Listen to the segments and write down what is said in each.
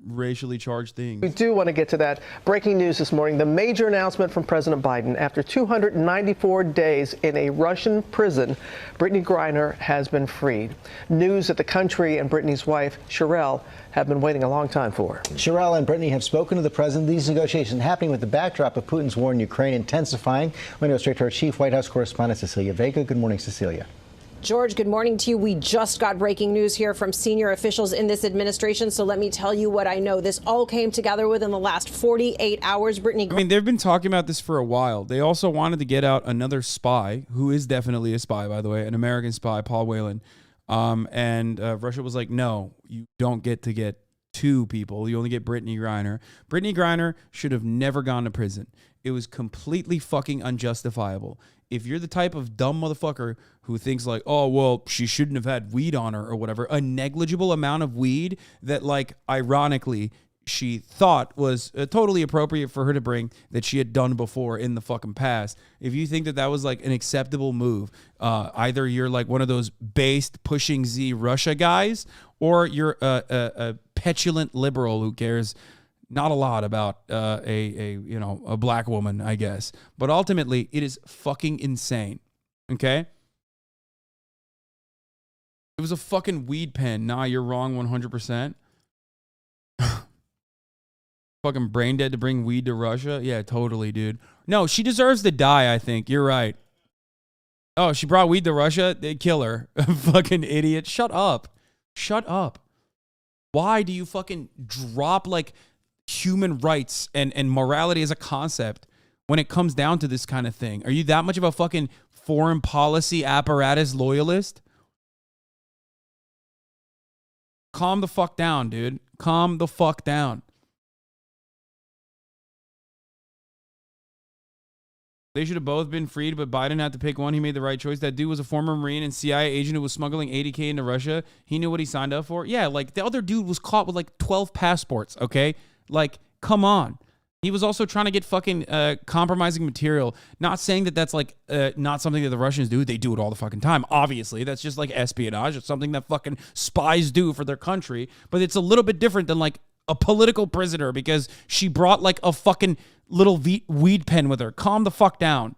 racially charged things. We do want to get to that. Breaking news this morning, the major announcement from President Biden. After 294 days in a Russian prison, Brittney Griner has been freed. News that the country and Brittney's wife, Sherelle, have been waiting a long time for. Sherelle and Brittney have spoken to the president. These negotiations happening with the backdrop of Putin's war in Ukraine intensifying. We go straight to our chief White House correspondent, Cecilia Vega. Good morning, Cecilia. George, good morning to you. We just got breaking news here from senior officials in this administration, so let me tell you what I know. This all came together within the last 48 hours. Brittney. I mean, they've been talking about this for a while. They also wanted to get out another spy, who is definitely a spy, by the way, an American spy, Paul Whelan. And Russia was like, no, you don't get to get two people. You only get Brittney Griner. Brittney Griner should have never gone to prison. It was completely fucking unjustifiable. If you're the type of dumb motherfucker who thinks like, oh, well, she shouldn't have had weed on her or whatever, a negligible amount of weed that, like, ironically, she thought was totally appropriate for her to bring that she had done before in the fucking past. If you think that that was like an acceptable move, either you're like one of those based pushing Z Russia guys, or you're a petulant liberal who cares not a lot about a black woman, I guess. But ultimately, it is fucking insane. Okay? It was a fucking weed pen. Nah, you're wrong 100%. Fucking brain dead to bring weed to Russia? Yeah, totally, dude. No, she deserves to die, I think. You're right. Oh, she brought weed to Russia? They'd kill her. Fucking idiot. Shut up. Shut up. Why do you fucking drop, like, human rights and morality as a concept when it comes down to this kind of thing? Are you that much of a fucking foreign policy apparatus loyalist? Calm the fuck down, dude. Calm the fuck down. They should have both been freed, but Biden had to pick one. He made the right choice. That dude was a former Marine and CIA agent who was smuggling 80K into Russia. He knew what he signed up for. Yeah, like the other dude was caught with like 12 passports, okay? Like, come on. He was also trying to get fucking compromising material. Not saying that that's like not something that the Russians do. They do it all the fucking time. Obviously, that's just like espionage. It's something that fucking spies do for their country. But it's a little bit different than like a political prisoner because she brought like a fucking little weed pen with her. Calm the fuck down.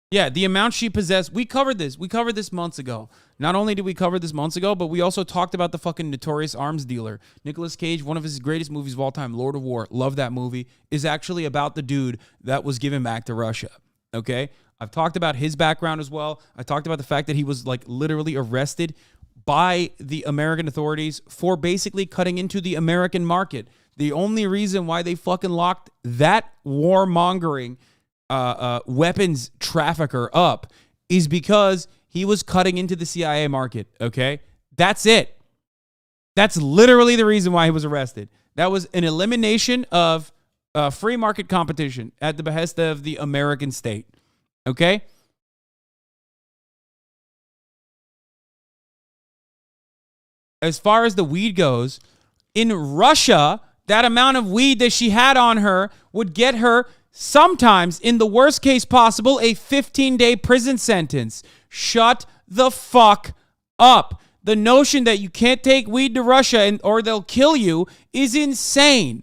Yeah, the amount she possessed, we covered this. We covered this months ago. Not only did we cover this months ago, but we also talked about the fucking notorious arms dealer. Nicolas Cage, one of his greatest movies of all time, Lord of War, love that movie, is actually about the dude that was given back to Russia, okay? I've talked about his background as well. I talked about the fact that he was like literally arrested by the American authorities for basically cutting into the American market. The only reason why they fucking locked that warmongering weapons trafficker up is because he was cutting into the CIA market, okay? That's it. That's literally the reason why he was arrested. That was an elimination of free market competition at the behest of the American state, okay? As far as the weed goes, in Russia, that amount of weed that she had on her would get her sometimes, in the worst case possible, a 15-day prison sentence. Shut the fuck up. The notion that you can't take weed to Russia or they'll kill you is insane.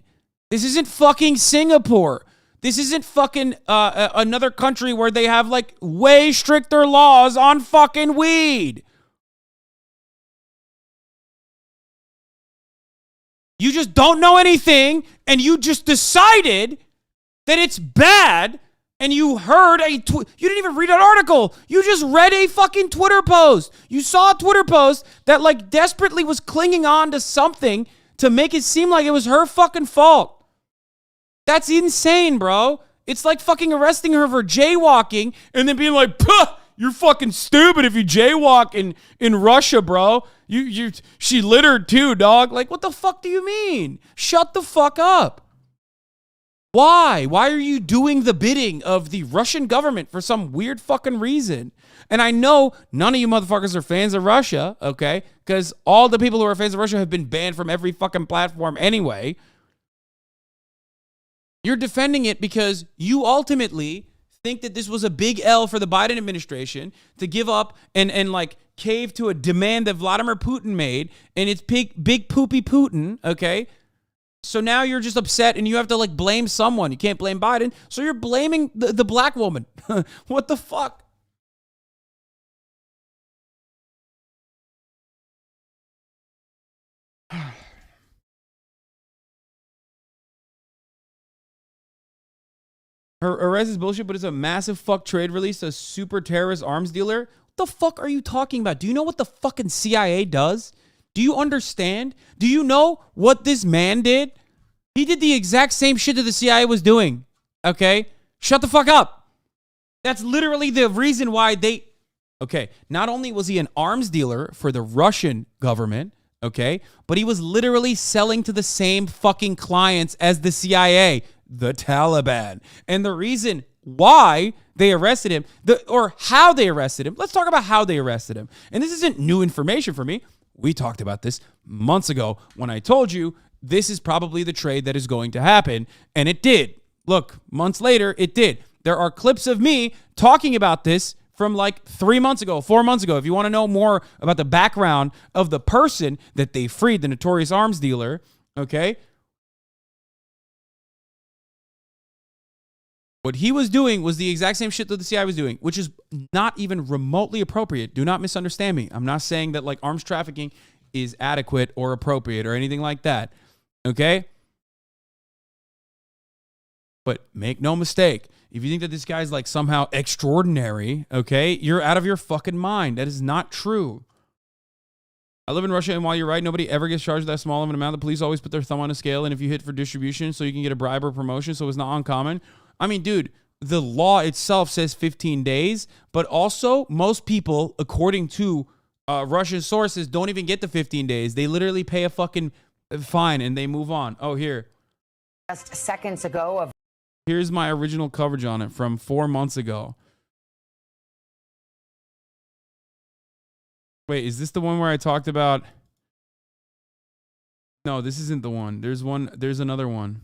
This isn't fucking Singapore. This isn't fucking another country where they have like way stricter laws on fucking weed. You just don't know anything and you just decided that it's bad, and you heard you didn't even read an article. You just read a fucking Twitter post. You saw a Twitter post that like desperately was clinging on to something to make it seem like it was her fucking fault. That's insane, bro. It's like fucking arresting her for jaywalking and then being like, puh, you're fucking stupid if you jaywalk in Russia, bro. She littered too, dog. Like, what the fuck do you mean? Shut the fuck up. Why? Why are you doing the bidding of the Russian government for some weird fucking reason? And I know none of you motherfuckers are fans of Russia, okay? Because all the people who are fans of Russia have been banned from every fucking platform anyway. You're defending it because you ultimately think that this was a big L for the Biden administration to give up and like cave to a demand that Vladimir Putin made, and it's big poopy Putin, okay? So now you're just upset and you have to like blame someone. You can't blame Biden, so you're blaming the black woman. What the fuck? Her arrest is bullshit, but it's a massive fuck trade release, a super terrorist arms dealer. What the fuck are you talking about? Do you know what the fucking CIA does? Do you understand? Do you know what this man did? He did the exact same shit that the CIA was doing. Okay? Shut the fuck up. That's literally the reason why they... Okay, not only was he an arms dealer for the Russian government, okay, but he was literally selling to the same fucking clients as the CIA, the Taliban. And the reason why they arrested him, or how they arrested him, let's talk about how they arrested him. And this isn't new information for me. We talked about this months ago when I told you this is probably the trade that is going to happen. And it did. Look, months later, it did. There are clips of me talking about this from like 3 months ago, 4 months ago. If you want to know more about the background of the person that they freed, the notorious arms dealer, okay? What he was doing was the exact same shit that the CIA was doing, which is not even remotely appropriate. Do not misunderstand me. I'm not saying that like arms trafficking is adequate or appropriate or anything like that. Okay? But make no mistake, if you think that this guy's like somehow extraordinary, okay, you're out of your fucking mind. That is not true. I live in Russia, and while you're right, nobody ever gets charged that small of an amount. The police always put their thumb on a scale, and if you hit for distribution so you can get a bribe or promotion, so it's not uncommon. I mean, dude, the law itself says 15 days, but also most people, according to Russian sources, don't even get the 15 days. They literally pay a fucking fine and they move on. Oh, here. Just seconds ago. Here's my original coverage on it from 4 months ago. Wait, is this the one where I talked about... No, this isn't the one. There's another one.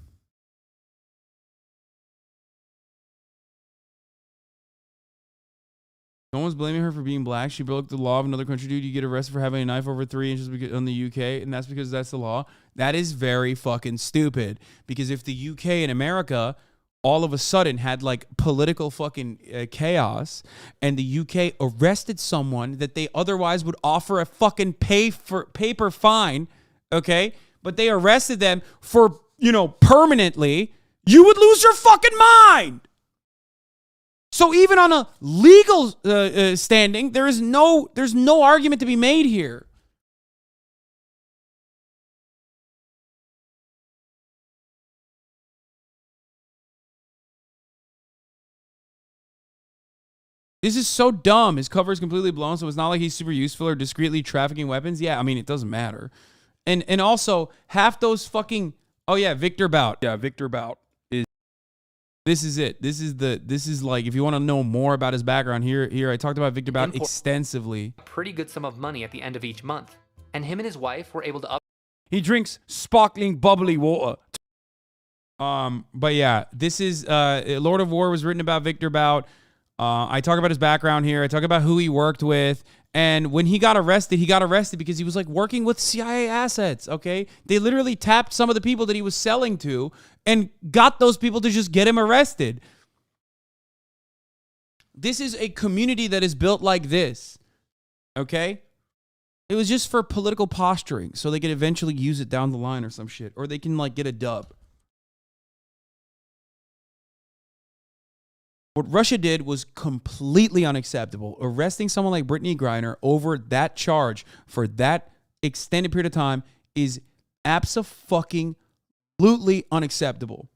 No one's blaming her for being black. She broke the law of another country. Dude, you get arrested for having a knife over 3 inches on the UK, and that's because that's the law. That is very fucking stupid. Because if the UK and America all of a sudden had like political fucking chaos, and the UK arrested someone that they otherwise would offer a fucking paper fine, okay? But they arrested them for, permanently, you would lose your fucking mind. So even on a legal standing, there's no argument to be made here. This is so dumb. His cover is completely blown, so it's not like he's super useful or discreetly trafficking weapons. Yeah, I mean, it doesn't matter. And also, half those fucking... Oh, yeah, Victor Bout. Yeah, Victor Bout. This is it. This is like, if you want to know more about his background, here I talked about Victor Bout extensively. A pretty good sum of money at the end of each month. And him and his wife were able to up. He drinks sparkling bubbly water. But yeah, this is Lord of War was written about Victor Bout. I talk about his background here. I talk about who he worked with. And when he got arrested because he was like working with CIA assets, okay? They literally tapped some of the people that he was selling to and got those people to just get him arrested. This is a community that is built like this, okay? It was just for political posturing, so they could eventually use it down the line or some shit. Or they can like get a dub. What Russia did was completely unacceptable. Arresting someone like Brittney Griner over that charge for that extended period of time is abso-fucking-lutely unacceptable.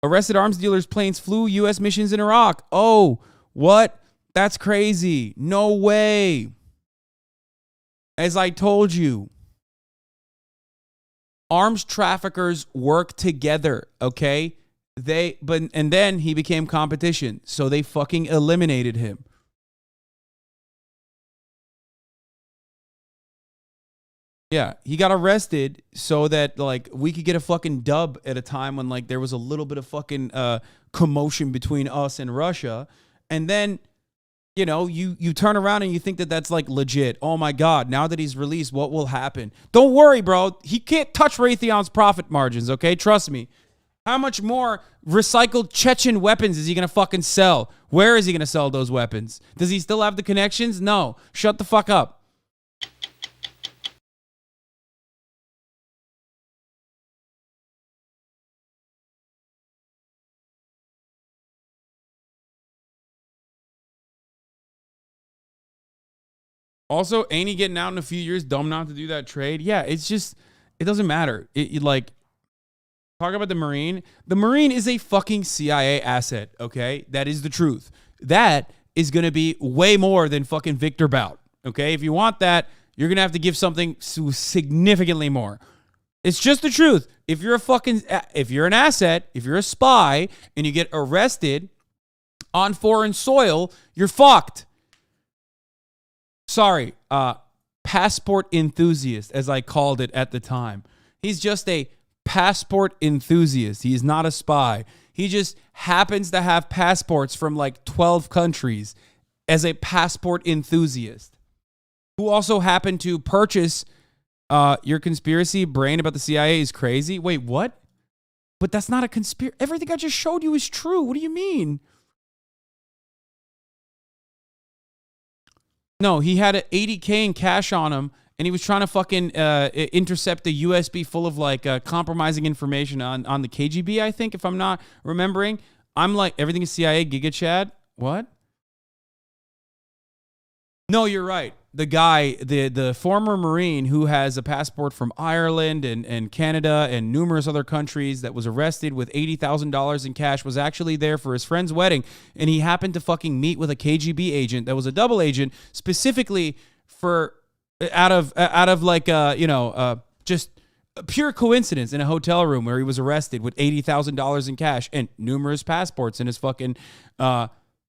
Arrested arms dealers' planes flew U.S. missions in Iraq. Oh, what? That's crazy. No way. As I told you, arms traffickers work together, okay? And then he became competition, so they fucking eliminated him. Yeah, he got arrested so that like we could get a fucking dub at a time when like there was a little bit of fucking commotion between us and Russia, and then you know you turn around and you think that that's like legit. Oh my God! Now that he's released, what will happen? Don't worry, bro. He can't touch Raytheon's profit margins. Okay, trust me. How much more recycled Chechen weapons is he gonna fucking sell? Where is he gonna sell those weapons? Does he still have the connections? No. Shut the fuck up. Also, ain't he getting out in a few years, dumb not to do that trade? Yeah, it's just, it doesn't matter. Like, talk about the Marine. The Marine is a fucking CIA asset, okay? That is the truth. That is going to be way more than fucking Victor Bout, okay? If you want that, you're going to have to give something significantly more. It's just the truth. If you're an asset, if you're a spy, and you get arrested on foreign soil, you're fucked. Sorry, passport enthusiast, as I called it at the time. He's just a passport enthusiast. He's not a spy. He just happens to have passports from like 12 countries as a passport enthusiast who also happened to purchase your conspiracy brain about the CIA is crazy. Wait, what? But that's not a conspiracy. Everything I just showed you is true. What do you mean? No, he had a $80K in cash on him, and he was trying to fucking intercept a USB full of like compromising information on the KGB, I think, if I'm not remembering. I'm like, everything is CIA, Giga Chad. What? No, you're right. The guy, the former Marine who has a passport from Ireland and Canada and numerous other countries that was arrested with $80,000 in cash was actually there for his friend's wedding, and he happened to fucking meet with a KGB agent that was a double agent specifically for out of like just a pure coincidence in a hotel room where he was arrested with $80,000 in cash and numerous passports in his fucking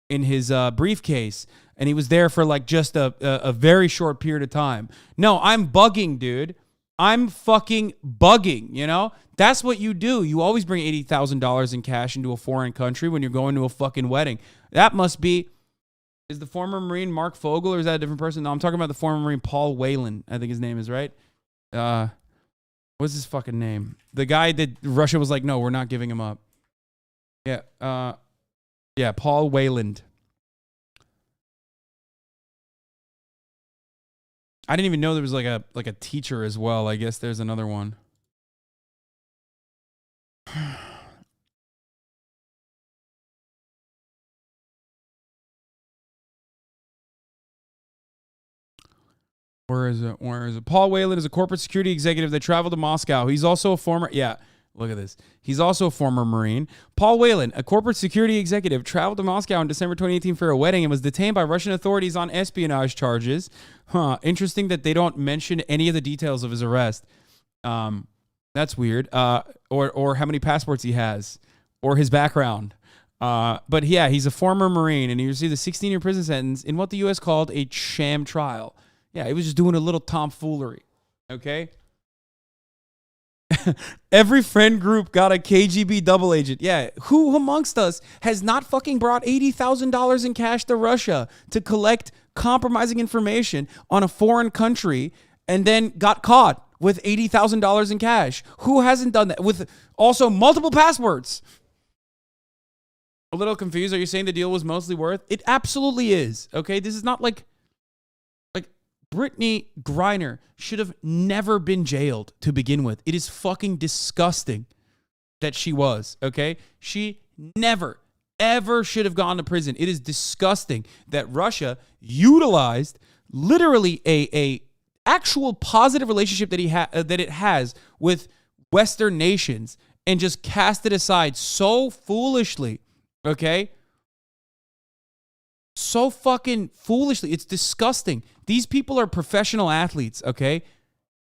in his briefcase. And he was there for like just a very short period of time. No, I'm bugging, dude. I'm fucking bugging, you know? That's what you do. You always bring $80,000 in cash into a foreign country when you're going to a fucking wedding. That must be... Is the former Marine Mark Fogel, or is that a different person? No, I'm talking about the former Marine Paul Whelan. I think his name is, right? What's his fucking name? The guy that Russia was like, no, we're not giving him up. Yeah. Yeah, Paul Whelan. I didn't even know there was like a teacher as well. I guess there's another one. Where is it? Paul Whelan is a corporate security executive that traveled to Moscow. He's also a former... Yeah, look at this. He's also a former Marine. Paul Whelan, a corporate security executive, traveled to Moscow in December 2018 for a wedding and was detained by Russian authorities on espionage charges. Interesting that they don't mention any of the details of his arrest. That's weird. Or how many passports he has. Or his background. But yeah, he's a former Marine, and he received a 16-year prison sentence in what the U.S. called a sham trial. Yeah, he was just doing a little tomfoolery. Okay? Every friend group got a KGB double agent. Yeah, who amongst us has not fucking brought $80,000 in cash to Russia to collect compromising information on a foreign country and then got caught with $80,000 in cash? Who hasn't done that with also multiple passwords? A little confused. Are you saying the deal was mostly worth? It absolutely is. Okay, this is not like Brittney Griner should have never been jailed to begin with. It is fucking disgusting that she was, okay? She never, ever should have gone to prison. It is disgusting that Russia utilized literally a actual positive relationship that it has with Western nations and just cast it aside so foolishly, okay? So fucking foolishly. It's disgusting. These people are professional athletes, okay?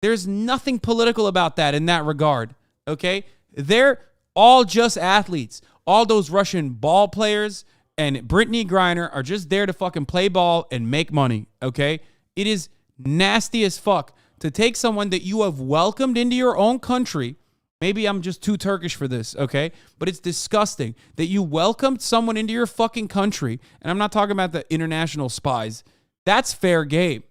There's nothing political about that in that regard, okay? They're all just athletes. All those Russian ball players and Brittney Griner are just there to fucking play ball and make money, okay? It is nasty as fuck to take someone that you have welcomed into your own country. Maybe I'm just too Turkish for this, okay? But it's disgusting that you welcomed someone into your fucking country. And I'm not talking about the international spies. That's fair game.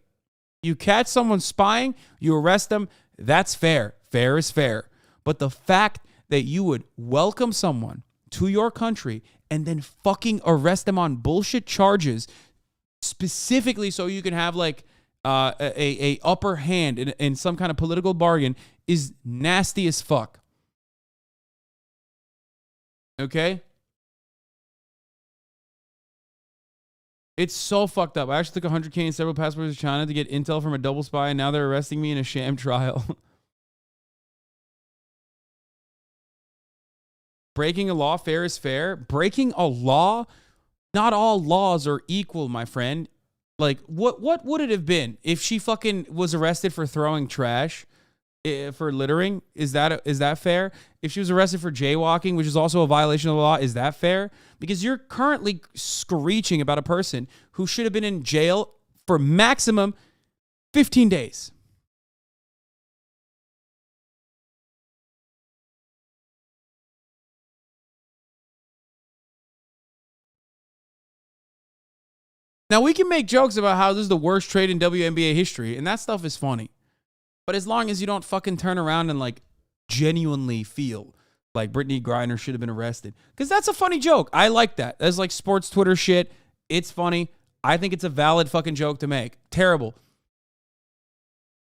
You catch someone spying, you arrest them, that's fair. Fair is fair. But the fact that you would welcome someone to your country and then fucking arrest them on bullshit charges specifically so you can have like a upper hand in some kind of political bargain is nasty as fuck. Okay? It's so fucked up. I actually took $100K and several passports to China to get intel from a double spy, and now they're arresting me in a sham trial. Breaking a law, fair is fair. Breaking a law, not all laws are equal, my friend. Like, what would it have been if she fucking was arrested for throwing trash, for littering? Is that fair? If she was arrested for jaywalking, which is also a violation of the law, is that fair? Because you're currently screeching about a person who should have been in jail for maximum 15 days. Now, we can make jokes about how this is the worst trade in WNBA history, and that stuff is funny. But as long as you don't fucking turn around and, like, genuinely feel like Brittney Griner should have been arrested. Because that's a funny joke. I like that. That's like sports Twitter shit. It's funny. I think it's a valid fucking joke to make. Terrible.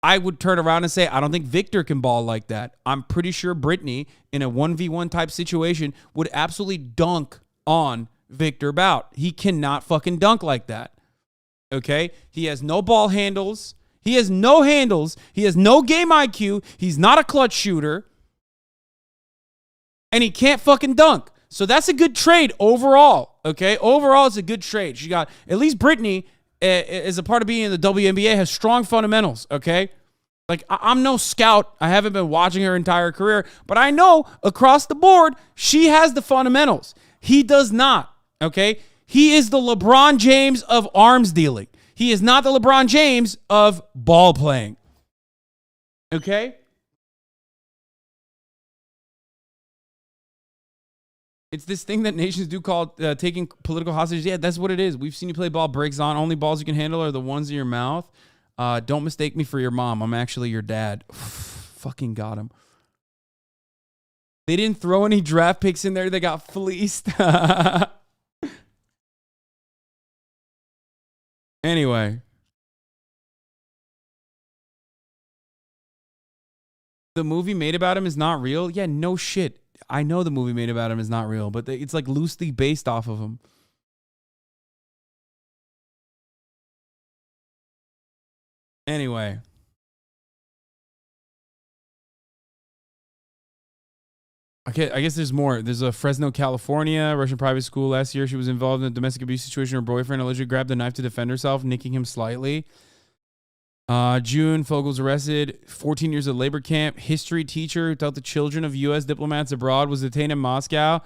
I would turn around and say, I don't think Victor can ball like that. I'm pretty sure Brittney, in a 1v1 type situation, would absolutely dunk on Victor Bout. He cannot fucking dunk like that. Okay? He has no ball handles. He has no handles. He has no game IQ. He's not a clutch shooter. And he can't fucking dunk. So that's a good trade overall. Okay? Overall, it's a good trade. She got, at least Brittney, as a part of being in the WNBA, has strong fundamentals. Okay? Like, I'm no scout. I haven't been watching her entire career. But I know across the board, she has the fundamentals. He does not. Okay? He is the LeBron James of arms dealing. He is not the LeBron James of ball playing. Okay? It's this thing that nations do called taking political hostages. Yeah, that's what it is. We've seen you play ball, breaks on. Only balls you can handle are the ones in your mouth. Don't mistake me for your mom. I'm actually your dad. Fucking got him. They didn't throw any draft picks in there. They got fleeced. Anyway. The movie made about him is not real? Yeah, no shit. I know the movie made about him is not real, but it's like loosely based off of him. Anyway. Okay, I guess there's more. There's a Fresno, California, Russian private school last year. She was involved in a domestic abuse situation. Her boyfriend allegedly grabbed a knife to defend herself, nicking him slightly. June, Fogel's arrested. 14 years of labor camp. History teacher who taught the children of U.S. diplomats abroad was detained in Moscow.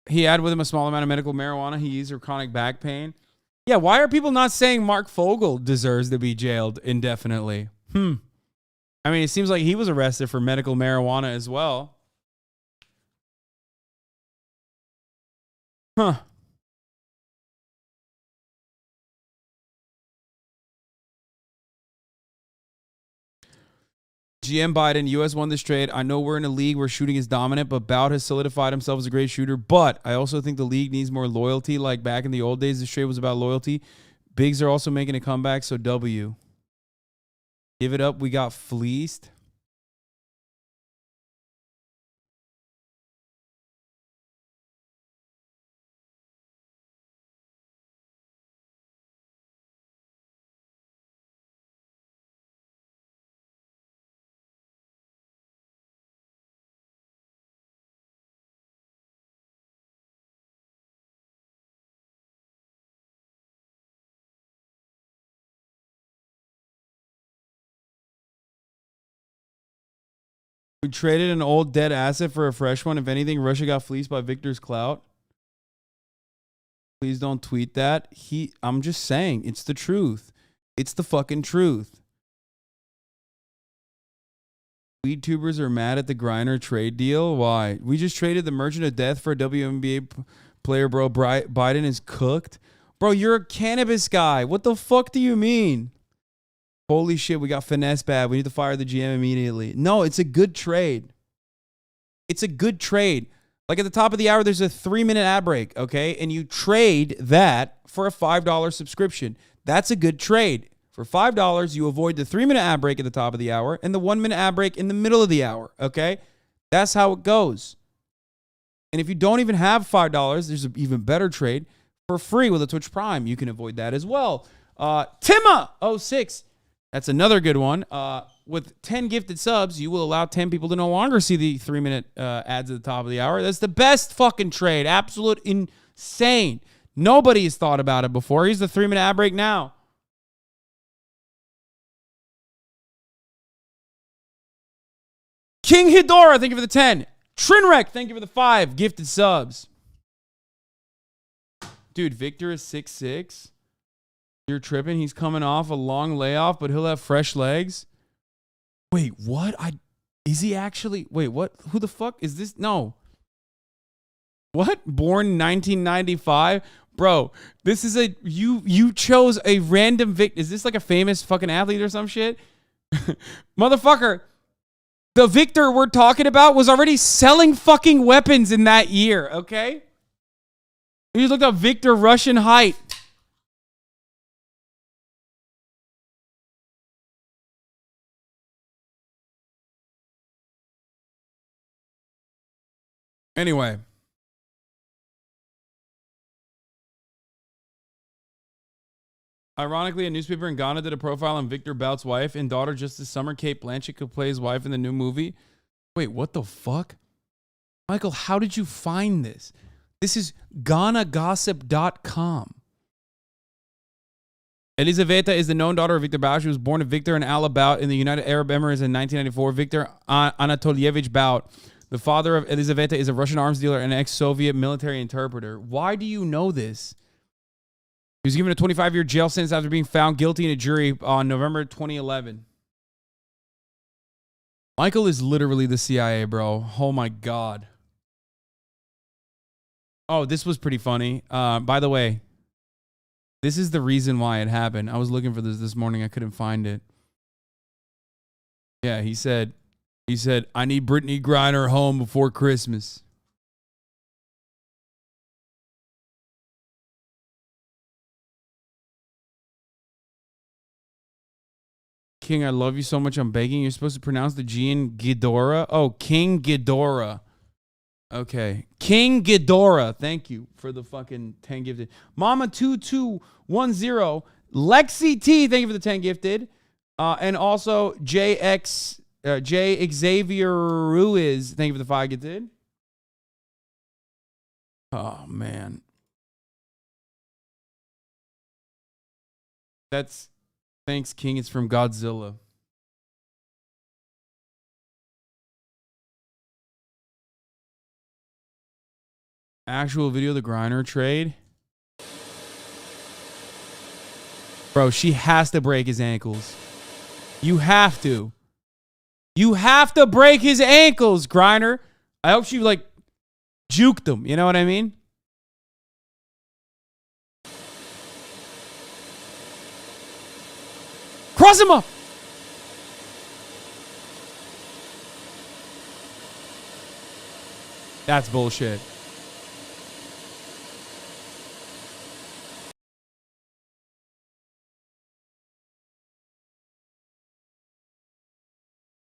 He had with him a small amount of medical marijuana. He used for chronic back pain. Yeah, why are people not saying Mark Fogel deserves to be jailed indefinitely? I mean, it seems like he was arrested for medical marijuana as well. Huh. GM Biden, U.S. won this trade. I know we're in a league where shooting is dominant, but Bout has solidified himself as a great shooter. But I also think the league needs more loyalty. Like back in the old days, this trade was about loyalty. Bigs are also making a comeback, so W. Give it up. We got fleeced. We traded an old dead asset for a fresh one. If anything, Russia got fleeced by Victor's clout. Please don't tweet that. I'm just saying, it's the truth. It's the fucking truth. Weed tubers are mad at the Griner trade deal. Why? We just traded the Merchant of Death for a WNBA player, bro. Biden is cooked. Bro, you're a cannabis guy. What the fuck do you mean? Holy shit, we got finesse bad. We need to fire the GM immediately. No, it's a good trade. It's a good trade. Like at the top of the hour, there's a 3-minute ad break, okay? And you trade that for a $5 subscription. That's a good trade. For $5, you avoid the 3-minute ad break at the top of the hour and the 1-minute ad break in the middle of the hour, okay? That's how it goes. And if you don't even have $5, there's an even better trade. For free with a Twitch Prime, you can avoid that as well. Tima06, that's another good one. With 10 gifted subs, you will allow 10 people to no longer see the 3-minute ads at the top of the hour. That's the best fucking trade. Absolute insane. Nobody has thought about it before. Here's the 3-minute ad break now. King Hidora, thank you for the 10. Trinrek, thank you for the 5 gifted subs. Dude, Victor is 6'6". You're tripping. He's coming off a long layoff, but he'll have fresh legs. Wait, what? Is he actually? Wait, what? Who the fuck is this? No. What? Born 1995? Bro, this is a you chose a random Victor. Is this like a famous fucking athlete or some shit? Motherfucker. The Victor we're talking about was already selling fucking weapons in that year, okay? You just looked up Victor Russian height. Anyway. Ironically, a newspaper in Ghana did a profile on Victor Bout's wife and daughter just this summer. Kate Blanchett could play his wife in the new movie. Wait, what the fuck? Michael, how did you find this? This is GhanaGossip.com. Elizaveta is the known daughter of Victor Bout. She was born to Victor and Ala Bout in the United Arab Emirates in 1994. Victor Anatolievich Bout, the father of Elizaveta, is a Russian arms dealer and ex-Soviet military interpreter. Why do you know this? He was given a 25-year jail sentence after being found guilty in a jury on November 2011. Michael is literally the CIA, bro. Oh, my God. Oh, this was pretty funny. By the way, this is the reason why it happened. I was looking for this morning. I couldn't find it. Yeah, he said, I need Brittney Griner home before Christmas. King, I love you so much. I'm begging. You're supposed to pronounce the G in Ghidorah. Oh, King Ghidorah. Okay. King Ghidorah. Thank you for the fucking 10 gifted. Mama2210. Lexi T. Thank you for the 10 gifted. And also J Xavier Ruiz. Thank you for the 5 gifted. Oh, man. Thanks, King. It's from Godzilla. Actual video of the Griner trade. Bro, she has to break his ankles. You have to. You have to break his ankles, Griner. I hope she, like, juked him. You know what I mean? Cross him up. That's bullshit.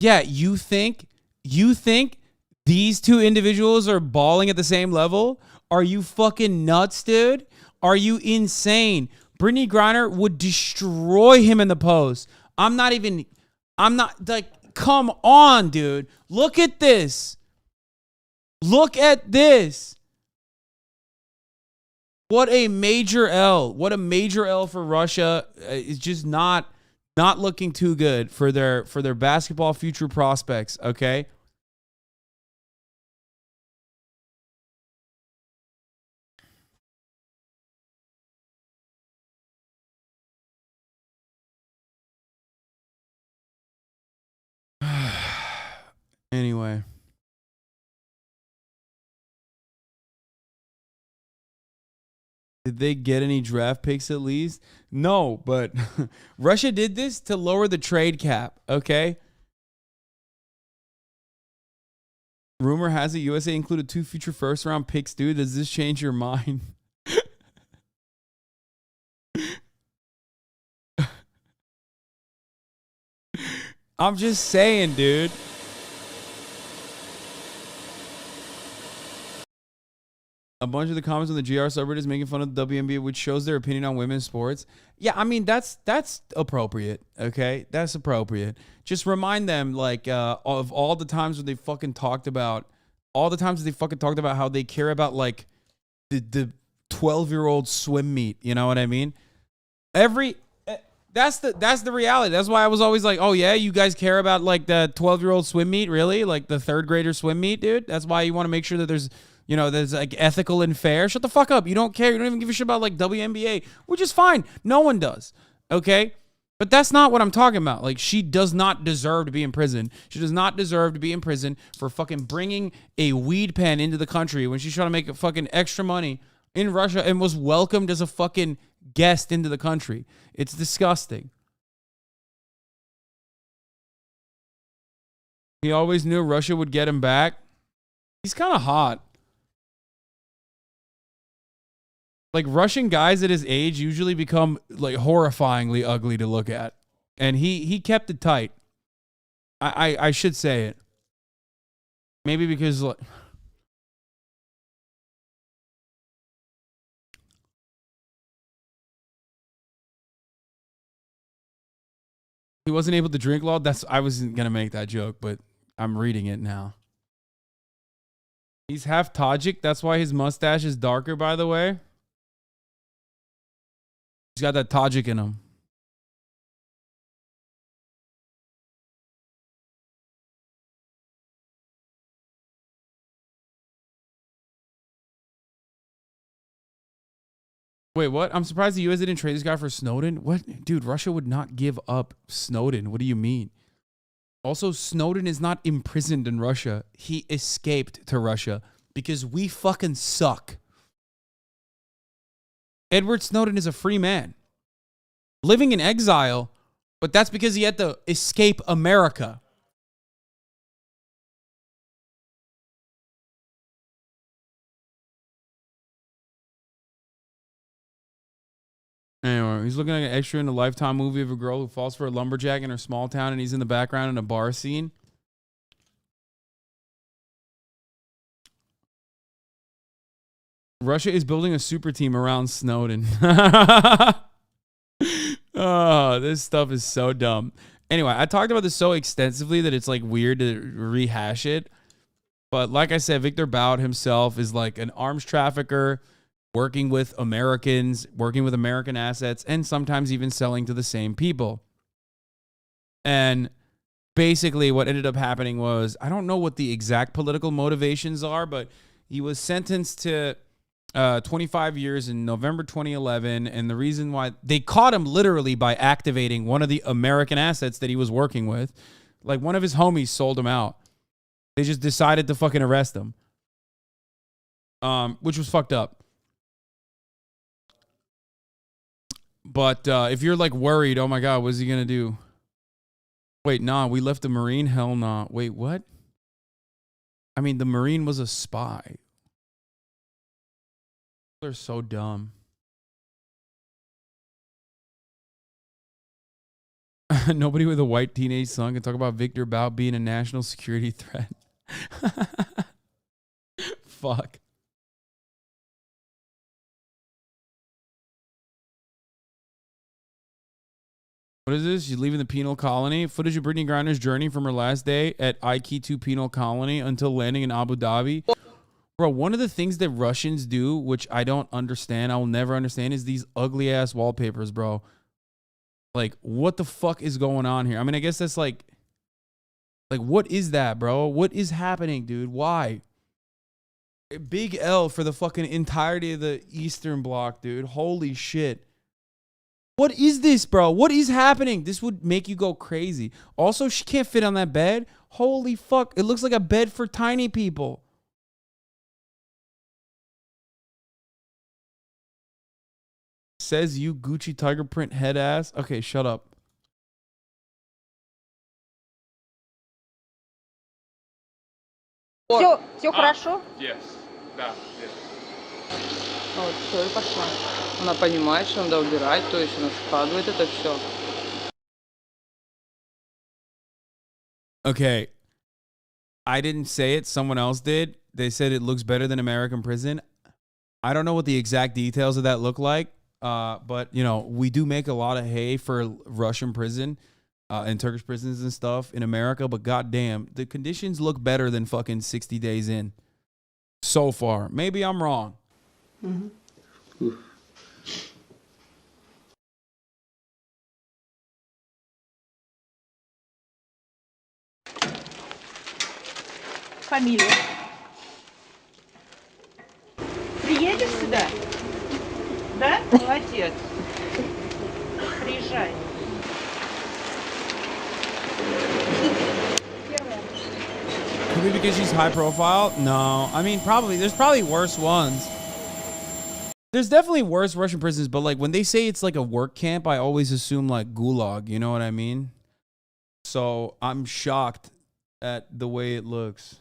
Yeah, you think these two individuals are balling at the same level? Are you fucking nuts, dude? Are you insane? Brittney Griner would destroy him in the post. I'm not like, come on, dude. Look at this. Look at this. What a major L. What a major L for Russia. It's just not looking too good for their basketball future prospects, okay? Did they get any draft picks at least? No, but Russia did this to lower the trade cap, okay? Rumor has it USA included 2 future first-round picks, dude. Does this change your mind? I'm just saying, dude. A bunch of the comments on the GR subreddit is making fun of the WNBA, which shows their opinion on women's sports. Yeah, I mean, that's appropriate, okay? That's appropriate. Just remind them, like, of all the times when they fucking talked about, how they care about, like, the 12-year-old swim meet. You know what I mean? That's the reality. That's why I was always like, oh, yeah, you guys care about, like, the 12-year-old swim meet, really? Like, the third-grader swim meet, dude? That's why you want to make sure that there's like ethical and fair. Shut the fuck up. You don't care. You don't even give a shit about like WNBA, which is fine. No one does. Okay? But that's not what I'm talking about. Like, she does not deserve to be in prison. She does not deserve to be in prison for fucking bringing a weed pen into the country when she's trying to make fucking extra money in Russia and was welcomed as a fucking guest into the country. It's disgusting. He always knew Russia would get him back. He's kind of hot. Like, Russian guys at his age usually become like horrifyingly ugly to look at. And he kept it tight. I should say it. Maybe because like, he wasn't able to drink law. I wasn't gonna make that joke, but I'm reading it now. He's half Tajik. That's why his mustache is darker, by the way. He's got that Tajik in him. Wait, what? I'm surprised the U.S. didn't trade this guy for Snowden. What? Dude, Russia would not give up Snowden. What do you mean? Also, Snowden is not imprisoned in Russia. He escaped to Russia because we fucking suck. Edward Snowden is a free man living in exile, but that's because he had to escape America. Anyway, he's looking like an extra in a Lifetime movie of a girl who falls for a lumberjack in her small town, and he's in the background in a bar scene. Russia is building a super team around Snowden. Oh, this stuff is so dumb. Anyway, I talked about this so extensively that it's like weird to rehash it. But like I said, Victor Bout himself is like an arms trafficker, working with Americans, working with American assets, and sometimes even selling to the same people. And basically what ended up happening was, I don't know what the exact political motivations are, but he was sentenced to 25 years in November 2011. And the reason why they caught him literally by activating one of the American assets that he was working with. Like, one of his homies sold him out. They just decided to fucking arrest him. Which was fucked up. But if you're like worried, oh my God, what's he going to do? Wait, nah, we left the Marine? Hell nah. Wait, what? I mean, the Marine was a spy. They're so dumb. Nobody with a white teenage son can talk about Victor Bout being a national security threat. Fuck. What is this? You're leaving the penal colony? Footage of Brittney Griner's journey from her last day at IK2 penal colony until landing in Abu Dhabi. Bro, one of the things that Russians do, which I don't understand, I will never understand, is these ugly ass wallpapers, bro. Like, what the fuck is going on here? I mean, I guess that's like, what is that, bro? What is happening, dude? Why? Big L for the fucking entirety of the Eastern Bloc, dude. Holy shit. What is this, bro? What is happening? This would make you go crazy. Also, she can't fit on that bed. Holy fuck. It looks like a bed for tiny people. Says you Gucci tiger print head ass. Okay, shut up. Все хорошо? Yes. Да, yes. Вот, все, и пошла. Она понимает, что надо убирать, то есть она складывает это все. Okay. I didn't say it. Someone else did. They said it looks better than American prison. I don't know what the exact details of that look like. But, you know, we do make a lot of hay for Russian prison and Turkish prisons and stuff in America. But goddamn, the conditions look better than fucking 60 days in so far. Maybe I'm wrong. Mm-hmm. Фамилия. Приедешь сюда? Да? Молодец. Приезжай. Could be because she's high profile? No. I mean, probably. There's probably worse ones. There's definitely worse Russian prisons, but like when they say it's like a work camp, I always assume like gulag. You know what I mean? So I'm shocked at the way it looks.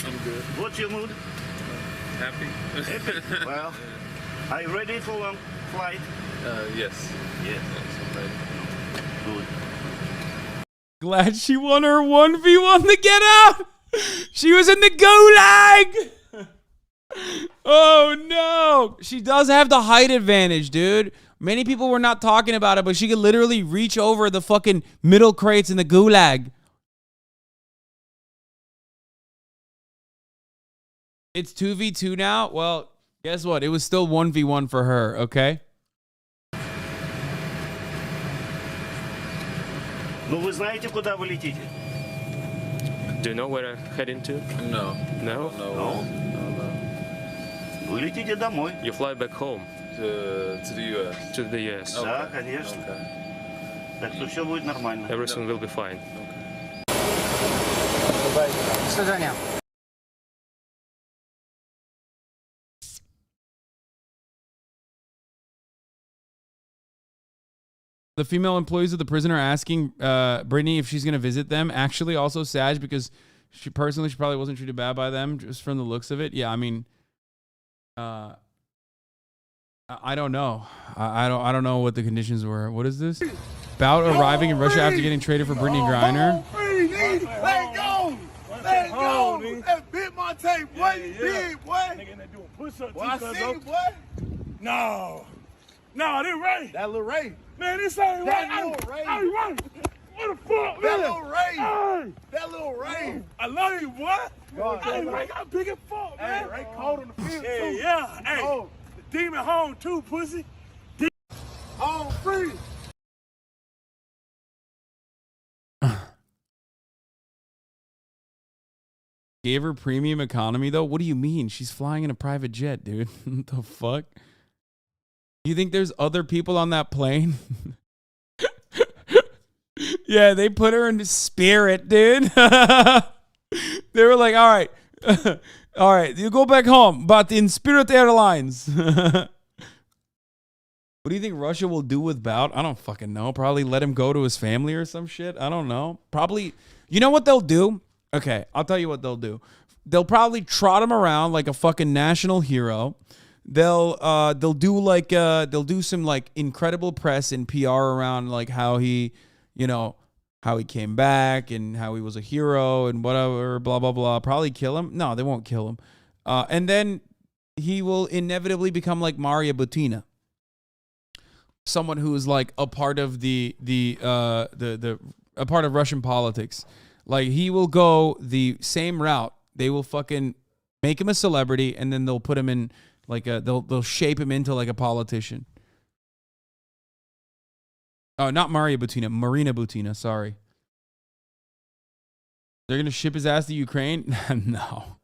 I'm good. What's your mood? Happy? Happy? Well, are you ready for long flight? Yes. Yes. Good. Glad she won her 1v1 to get out. She was in the gulag. Oh, no. She does have the height advantage, dude. Many people were not talking about it, but she could literally reach over the fucking middle crates in the gulag. It's 2v2 now? Well, guess what? It was still 1v1 for her, okay? Ну вы знаете, куда вы летите? Do you know where I'm heading to? No. No? No. Вы летите домой. You fly back home. To the US. To the US. Да, конечно. Okay. Так что все будет нормально. Everything will be fine. До свидания. The female employees of the prison are asking Brittney if she's going to visit them. Actually, also Sag, because she probably wasn't treated bad by them, just from the looks of it. Yeah, I mean, I don't know. I don't know what the conditions were. What is this? About arriving in Russia after getting traded for Brittney Griner. Let go! Let go! That bit my tape, boy. You big, boy. Nigga, they doing push-ups. Well, I see you, boy. No. No, this Ray. That little Ray. Man, this ain't Ray. That little Ray. Hey, Ray. What the fuck, man? That little Ray. Hey. That little Ray. I love you, boy. Hey, Ray got big as fuck, man. Hey, Ray cold on the field, too. Yeah. Hey, oh. The demon home, too, pussy. Home free. Gave her premium economy, though? What do you mean? She's flying in a private jet, dude. What the fuck? You think there's other people on that plane? Yeah, they put her into Spirit, dude. They were like, all right. All right, you go back home, but in Spirit Airlines. What do you think Russia will do with Bout? I don't fucking know. Probably let him go to his family or some shit. I don't know. Probably. You know what they'll do? Okay, I'll tell you what they'll do. They'll probably trot him around like a fucking national hero. They'll do some like incredible press and PR around like how he, you know, how he came back and how he was a hero and whatever, blah, blah, blah. Probably kill him. No, they won't kill him. And then he will inevitably become like Maria Butina. Someone who is like a part of a part of Russian politics. Like he will go the same route. They will fucking make him a celebrity and then they'll put him in like they'll shape him into like a politician. Oh, not Maria Butina, Marina Butina, sorry. They're going to ship his ass to Ukraine? No.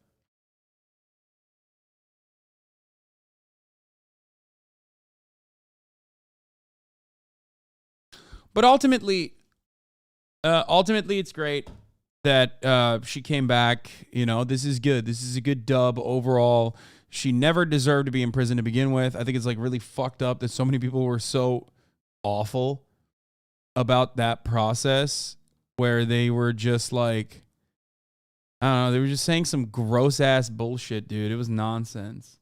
But ultimately, it's great that she came back. You know, this is good. This is a good dub overall. She never deserved to be in prison to begin with. I think it's like really fucked up that so many people were so awful about that process, where they were just like, I don't know, they were just saying some gross ass bullshit, dude. It was nonsense.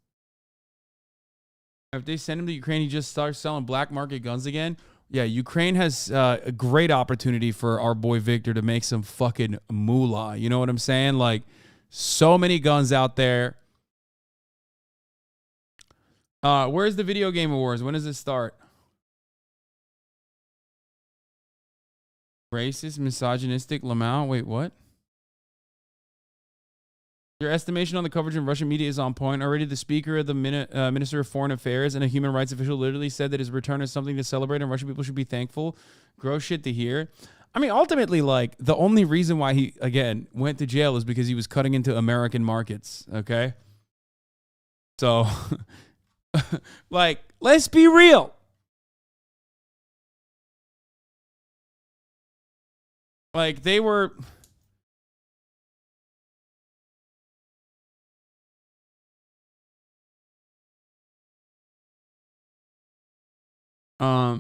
If they send him to Ukraine, he just starts selling black market guns again. Yeah, Ukraine has a great opportunity for our boy Victor to make some fucking moolah. You know what I'm saying? Like, so many guns out there. Where's the Video Game Awards? When does it start? Racist, misogynistic, Lamau. Wait, what? Your estimation on the coverage in Russian media is on point. Already the speaker of the Minister of Foreign Affairs and a human rights official literally said that his return is something to celebrate and Russian people should be thankful. Gross shit to hear. I mean, ultimately, like, the only reason why he, again, went to jail is because he was cutting into American markets, okay? So, like, let's be real. Like, they were...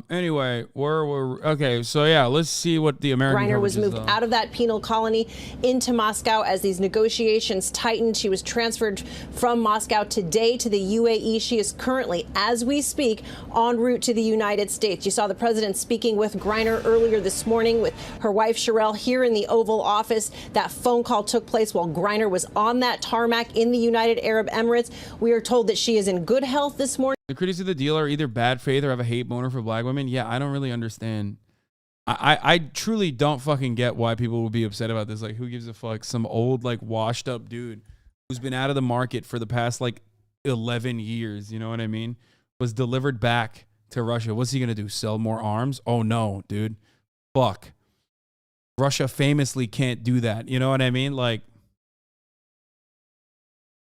Anyway, okay, so yeah, let's see what the American Griner was moved out of that penal colony into Moscow as these negotiations tightened. She was transferred from Moscow today to the UAE. She is currently, as we speak, en route to the United States. You saw the president speaking with Griner earlier this morning with her wife Sherelle here in the Oval Office. That phone call took place while Griner was on that tarmac in the United Arab Emirates. We are told that she is in good health this morning. The critics of the deal are either bad faith or have a hate boner for black women. Yeah, I don't really understand. I truly don't fucking get why people would be upset about this. Like, who gives a fuck? Some old, like, washed up dude who's been out of the market for the past, like, 11 years, you know what I mean? Was delivered back to Russia. What's he going to do? Sell more arms? Oh, no, dude. Fuck. Russia famously can't do that. You know what I mean? Like...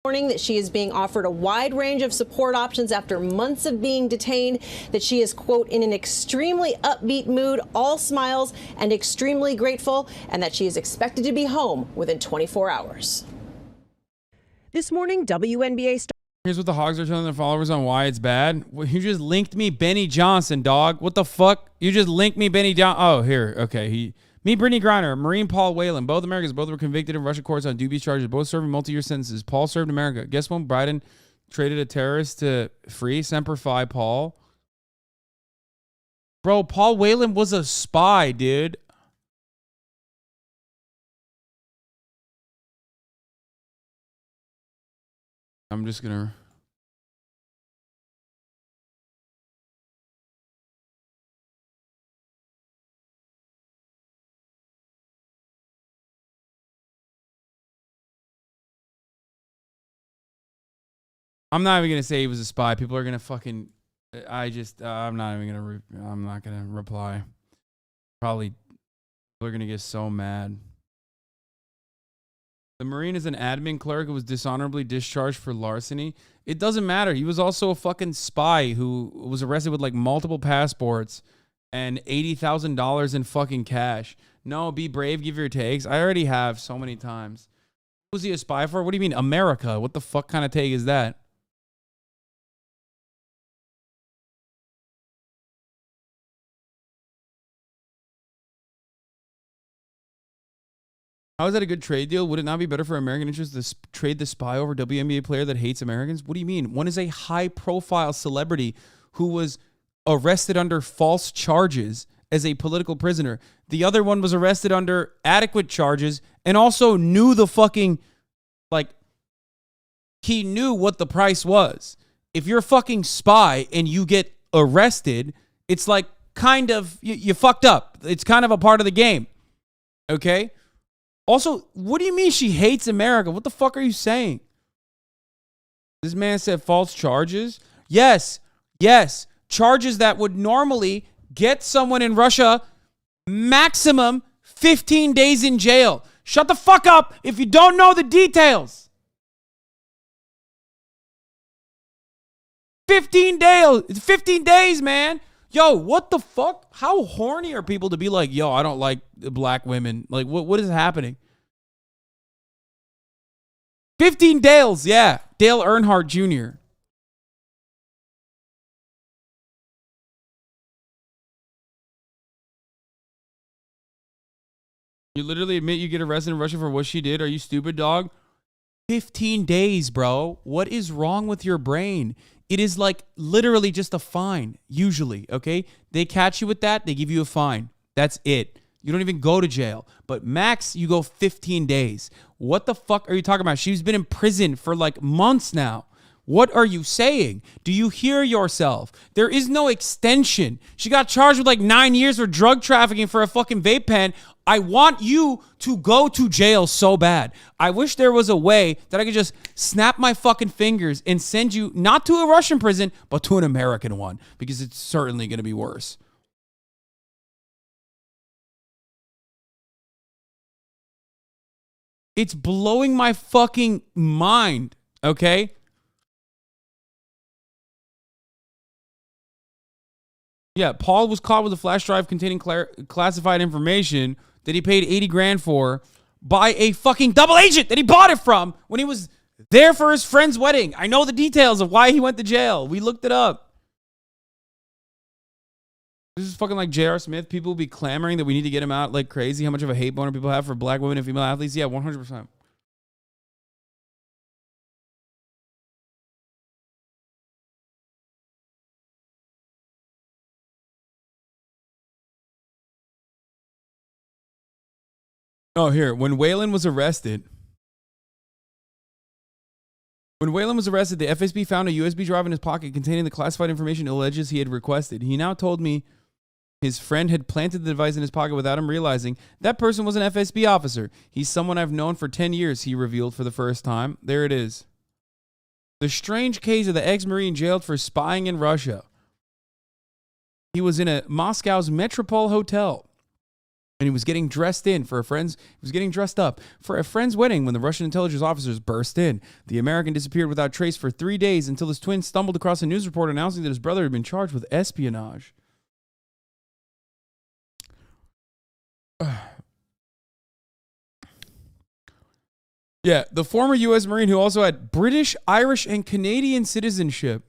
That she is being offered a wide range of support options after months of being detained, that she is, quote, in an extremely upbeat mood, all smiles and extremely grateful, and that she is expected to be home within 24 hours. This morning, WNBA star. Here's what the Hogs are telling their followers on why it's bad. Well, you just linked me Benny Johnson, dog. What the fuck? You just linked me Benny Johnson. Oh, here. Okay. Me, Brittney Griner, Marine Paul Whelan, both Americans, both were convicted in Russian courts on dubious charges, both serving multi-year sentences. Paul served America. Guess when Biden traded a terrorist to free? Semper Fi, Paul. Bro, Paul Whelan was a spy, dude. I'm just going to... I'm not even going to say he was a spy. People are going to fucking... I'm not going to reply. Probably people are going to get so mad. The Marine is an admin clerk who was dishonorably discharged for larceny. It doesn't matter. He was also a fucking spy who was arrested with like multiple passports and $80,000 in fucking cash. No, be brave, give your takes. I already have so many times. Who was he a spy for? What do you mean, America? What the fuck kind of take is that? How is that a good trade deal? Would it not be better for American interests to trade the spy over WNBA player that hates Americans? What do you mean? One is a high-profile celebrity who was arrested under false charges as a political prisoner. The other one was arrested under adequate charges and also knew the fucking, like, he knew what the price was. If you're a fucking spy and you get arrested, it's like kind of, you fucked up. It's kind of a part of the game. Okay? Also, what do you mean she hates America? What the fuck are you saying? This man said false charges? Yes. Charges that would normally get someone in Russia maximum 15 days in jail. Shut the fuck up if you don't know the details. 15 days, man. Yo, what the fuck? How horny are people to be like, yo, I don't like black women? Like, what is happening? 15 Dales, yeah. Dale Earnhardt Jr. You literally admit you get arrested in Russia for what she did? Are you stupid, dog? 15 days, bro. What is wrong with your brain? It is like literally just a fine, usually, okay? They catch you with that, they give you a fine. That's it. You don't even go to jail. But max, you go 15 days. What the fuck are you talking about? She's been in prison for like months now. What are you saying? Do you hear yourself? There is no extension. She got charged with like 9 years for drug trafficking for a fucking vape pen. I want you to go to jail so bad. I wish there was a way that I could just snap my fucking fingers and send you not to a Russian prison, but to an American one, because it's certainly going to be worse. It's blowing my fucking mind, okay? Yeah, Paul was caught with a flash drive containing classified information that he paid 80 grand for by a fucking double agent that he bought it from when he was there for his friend's wedding. I know the details of why he went to jail. We looked it up. This is fucking like J.R. Smith. People will be clamoring that we need to get him out like crazy. How much of a hate boner people have for black women and female athletes. Yeah, 100%. Oh, here. When Waylon was arrested, the FSB found a USB drive in his pocket containing the classified information it alleges he had requested. He now told me his friend had planted the device in his pocket without him realizing. That person was an FSB officer. He's someone I've known for 10 years, he revealed for the first time. There it is. The strange case of the ex-Marine jailed for spying in Russia. He was in a Moscow's Metropole hotel. And he was getting dressed up for a friend's wedding when the Russian intelligence officers burst in. The American disappeared without trace for 3 days until his twin stumbled across a news report announcing that his brother had been charged with espionage. Yeah, the former U.S. Marine who also had British, Irish, and Canadian citizenship.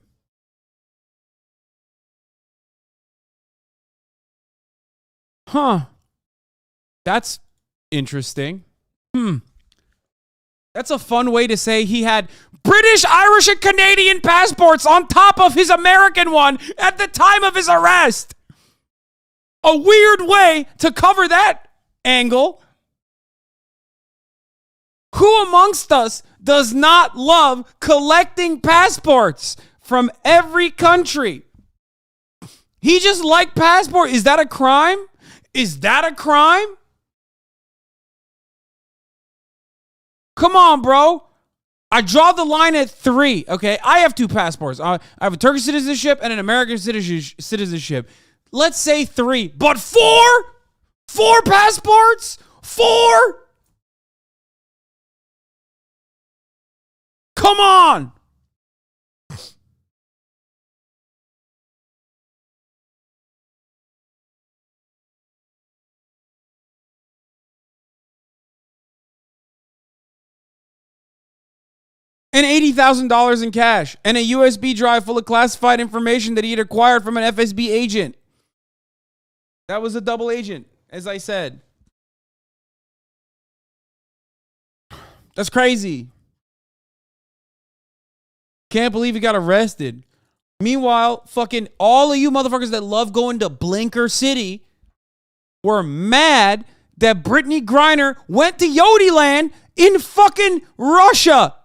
Huh. That's interesting. That's a fun way to say he had British, Irish, and Canadian passports on top of his American one at the time of his arrest. A weird way to cover that angle. Who amongst us does not love collecting passports from every country? He just liked passport. Is that a crime? Is that a crime? Come on, bro. I draw the line at 3, okay? I have 2 passports. I have a Turkish citizenship and an American citizenship. Let's say 3, but 4? 4 passports? 4? Come on. And $80,000 in cash and a USB drive full of classified information that he had acquired from an FSB agent. That was a double agent, as I said. That's crazy. Can't believe he got arrested. Meanwhile, fucking all of you motherfuckers that love going to Blinker City were mad that Brittney Griner went to Yodiland in fucking Russia.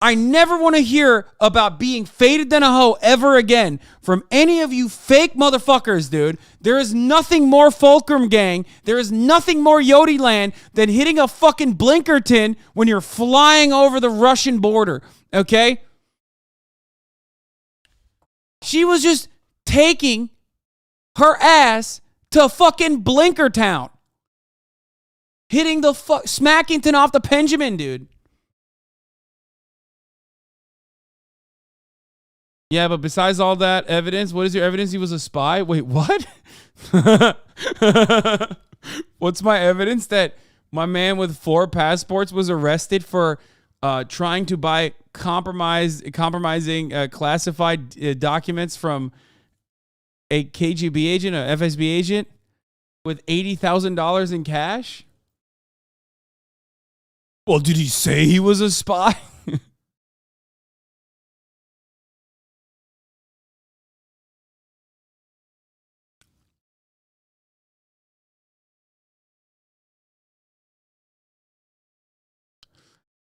I never want to hear about being faded than a hoe ever again from any of you fake motherfuckers, dude. There is nothing more Fulcrum Gang. There is nothing more Yodiland than hitting a fucking Blinkerton when you're flying over the Russian border, okay? She was just taking her ass to fucking Blinkertown. Hitting the Smackington off the Benjamin, dude. Yeah, but besides all that evidence, what is your evidence he was a spy? Wait, what? What's my evidence that my man with 4 passports was arrested for trying to buy compromising classified documents from a KGB agent, a FSB agent, with $80,000 in cash? Well, did he say he was a spy?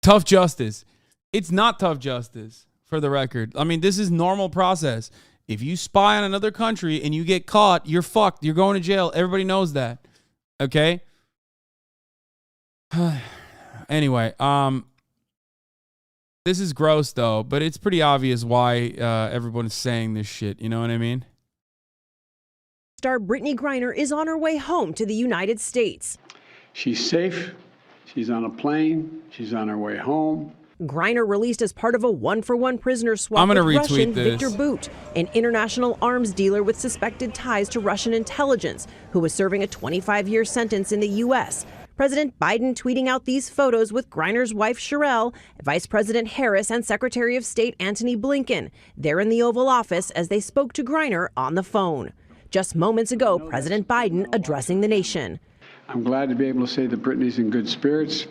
Tough justice. It's not tough justice, for the record. I mean, this is normal process. If you spy on another country and you get caught, you're fucked. You're going to jail. Everybody knows that. Okay? Anyway, this is gross, though, but it's pretty obvious why everyone is saying this shit. You know what I mean? Star Brittney Griner is on her way home to the United States. She's safe. She's on a plane. She's on her way home. Griner released as part of a one-for-one prisoner swap I'm gonna with retweet Russian this. Victor Bout, an international arms dealer with suspected ties to Russian intelligence, who was serving a 25-year sentence in the U.S. President Biden tweeting out these photos with Griner's wife Sherelle, Vice President Harris, and Secretary of State Antony Blinken. They're in the Oval Office as they spoke to Griner on the phone. Just moments ago, President Biden addressing the nation. I'm glad to be able to say that Brittney's in good spirits.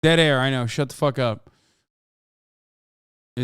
Dead air, I know. Shut the fuck up.